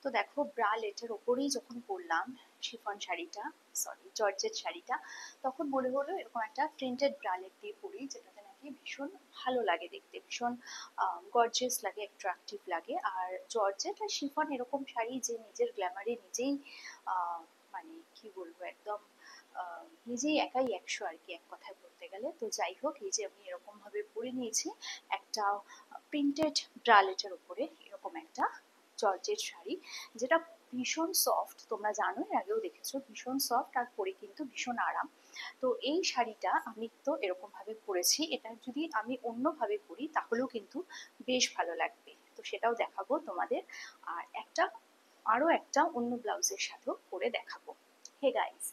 তো দেখো ব্রালেটের ওপরেই যখন পরলাম শিফন শাড়িটা, সরি জর্জেট শাড়িটা, তখন মনে হলো এরকম একটা প্রিন্টেড ব্রালেট দিয়ে পরি, যেটাতে নাকি ভীষণ ভালো লাগে দেখতে, ভীষণ গর্জিয়াস লাগে, অ্যাট্রাকটিভ লাগে। আর জর্জেট আর শিফন এরকম শাড়ি যে নিজের গ্ল্যামারে নিজেই মানে কি বলবো, একদম নিজেই একাই একশো আর কি, এক কথায় বলতে গেলে। তো যাই হোক, এই যে আমি এরকম ভাবে পরে নিয়েছি একটা প্রিন্টেড ব্রালেটের উপরে এরকম একটা জর্জেট শাড়ি, যেটা ভীষণ সফট, তোমরা জানো, এর আগেও দেখেছো, ভীষণ সফট আর পরে কিন্তু ভীষণ আরাম। তো এই শাড়িটা আমি তো এরকম ভাবে পরেছি, এটা যদি আমি অন্যভাবে পরি তাহলেও কিন্তু বেশ ভালো লাগবে, তো সেটাও দেখাবো তোমাদের। আর আরো একটা অন্য ব্লাউজের সাথেও পরে দেখাবো। Hey guys,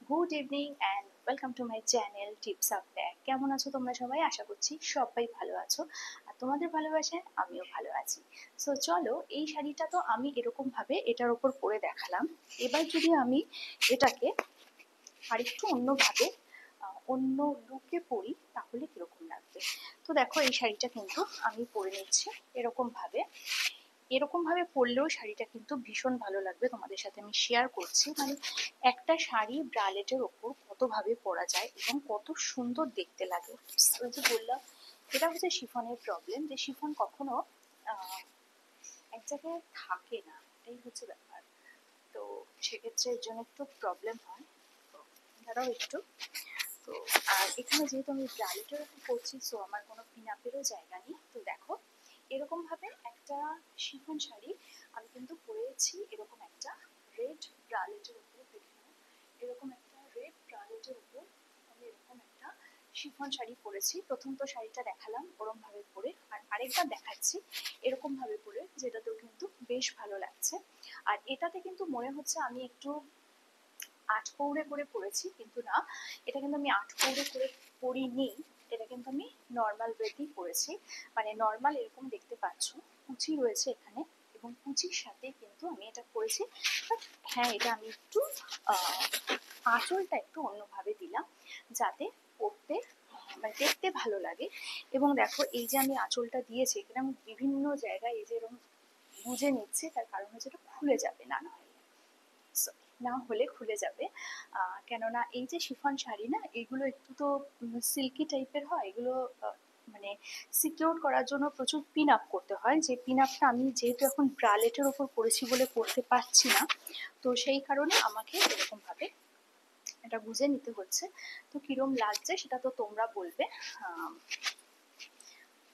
good evening and welcome to my channel tips up bag. কেমন আছো তোমরা সবাই? আশা করছি সবাই ভালো আছো, আর তোমাদের ভালোবাসায় আমিও ভালো আছি। সো চলো, এই শাড়িটা তো আমি এরকম ভাবে এটার উপর পরে দেখালাম। এবার যদি আমি এটাকে আরেকটু অন্যভাবে অন্য লুকে পরি তাহলে কিরকম লাগবে। তো দেখো, এই শাড়িটা কিন্তু আমি পরে নিচ্ছি এরকম ভাবে। এরকম ভাবে পরলেও শাড়িটা কিন্তু ভীষণ ভালো লাগবে, তোমাদের সাথে আমি শেয়ার করছি। মানে একটা শাড়ি ব্রালেটের ওপর কত ভাবে পরা যায় এবং কত সুন্দর দেখতে লাগে। ওই যে বললাম, এটা হচ্ছে শিফনের প্রবলেম, যে শিফন কখনো এক জায়গায় থাকে না, এটাই হচ্ছে ব্যাপার। তো সেক্ষেত্রে এর জন্য একটু প্রবলেম হয়। তো দাঁড়াও একটু। তো আর এখানে যেহেতু আমি ব্রালেটের উপর করছি, সো আমার কোনো পিন আপেরও জায়গা নেই। তো দেখো, এরকম ভাবে একটা শিফন শাড়ি আমি কিন্তু পরেছি এরকম একটা রেড ব্রালেটের উপর। দেখুন, এরকম একটা রেড ব্রালেটের উপর আমি এরকম একটা শিফন শাড়ি পরেছি। প্রথম তো শাড়িটা দেখালাম ওরম ভাবে পরে, আর আরেকবার দেখাচ্ছি এরকম ভাবে পরে, যেটাতেও কিন্তু বেশ ভালো লাগছে। আর এটাতে কিন্তু মনে হচ্ছে আমি একটু আটকৌড়ে করে পরেছি, কিন্তু না, এটা কিন্তু আমি আটকৌড়ে করে পরিনি, এটা কিন্তু আমি নর্মাল ওয়েতেই পরেছি। মানে নর্মাল এরকম দেখতে পাচ্ছ, কুচি রয়েছে এখানে, এবং কুচির সাথে কিন্তু আমি এটা পরেছি। বাট হ্যাঁ, এটা আমি একটু আঁচলটা একটু অন্যভাবে দিলাম, যাতে পরতে মানে দেখতে ভালো লাগে। এবং দেখো, এই যে আমি আঁচলটা দিয়েছি, এখানে আমি বিভিন্ন জায়গায় এই যে এরকম গুজে নিচ্ছি, তার কারণ হচ্ছে এটা খুলে যাবে, না হলে খুলে যাবে। কেননা এই যে শিফন শাড়ি না, এগুলো একটু তো সিল্কি টাইপের হয়, এগুলো মানে সিকিউর করার জন্য প্রচুর পিন আপ করতে হয়, যে পিন আপটা আমি যেহেতু এখন ব্রালেটের ওপর করেছি বলে করতে পারছি না, তো সেই কারণে আমাকে এরকম ভাবে এটা বুঝে নিতে হচ্ছে। তো কিরম লাগছে সেটা তো তোমরা বলবে।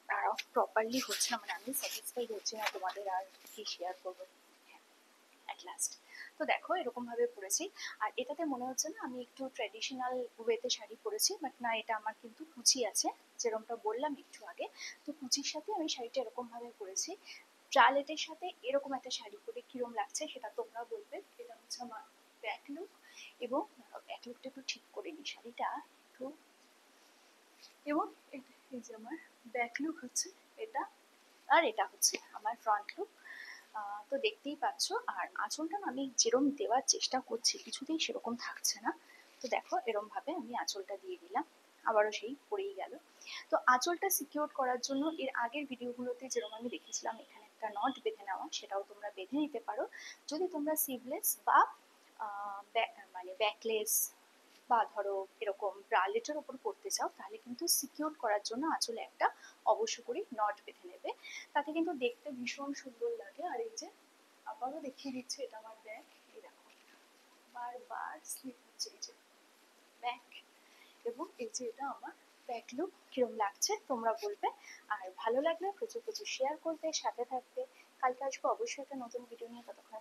আর প্রপারলি হচ্ছে না, মানে আমি স্যাটিসফাইড হচ্ছি না, তোমাদের আর কি শেয়ার করবো অ্যাট লাস্ট। তো দেখো, এরকম ভাবে পরেছি। আর এটাতে মনে হচ্ছে না আমি একটু ট্র্যাডিশনাল ওয়েতে শাড়ি পরেছি, বাট না, এটা আমার কিন্তু কুচি আছে, যেরকমটা বললাম একটু আগে। তো কুচির সাথে আমি শাড়িটা এরকম ভাবে পরেছি। ব্রালেটের সাথে এরকম একটা শাড়ি পরে কিরম লাগছে সেটা তোমরা বলবে। এটা হচ্ছে আমার ব্যাক লুক, এবং ব্যাক লুকটা একটু ঠিক করে নিই শাড়িটা একটু। এবং এই যে আমার ব্যাক লুক হচ্ছে এটা, আর এটা হচ্ছে আমার ফ্রন্ট লুক। তো দেখতেই পাচ্ছ। আর আঁচলটা আমি যেরকম দেওয়ার চেষ্টা করছি কিছুতেই সেরকম থাকছে না। তো দেখো, এরম ভাবে আমি আঁচলটা দিয়ে দিলাম, আবারও সেই পড়েই গেল। তো আঁচলটা সিকিউর করার জন্য এর আগের ভিডিওগুলোতে যেরকম আমি দেখেছিলাম এখানে একটা নট বেঁধে নেওয়া, সেটাও তোমরা বেঁধে নিতে পারো। যদি তোমরা সিভলেস বা মানে ব্যাকলেস বা ধরো এরকম ব্রালেটের ওপর পড়তে চাও, তাহলে কিন্তু সিকিউর করার জন্য আঁচলে একটা অবশ্য করে নট বেঁধে নেবে, তাতে কিন্তু দেখতে ভীষণ সুন্দর লাগে। আর এই যে আবারও দেখিয়ে দিচ্ছে, এটা আমার ব্যাগ, এই দেখো বারবার স্লিপ হচ্ছে, এই যে ব্যাগ, এবং এই যে এটা আমার ব্যাক লুক। কিরম লাগছে তোমরা বলবে। আর ভালো লাগলে প্রচুর প্রচুর শেয়ার করবে, সাথে থাকবে। কালকে আসবো অবশ্যই একটা নতুন ভিডিও নিয়ে, ততক্ষণে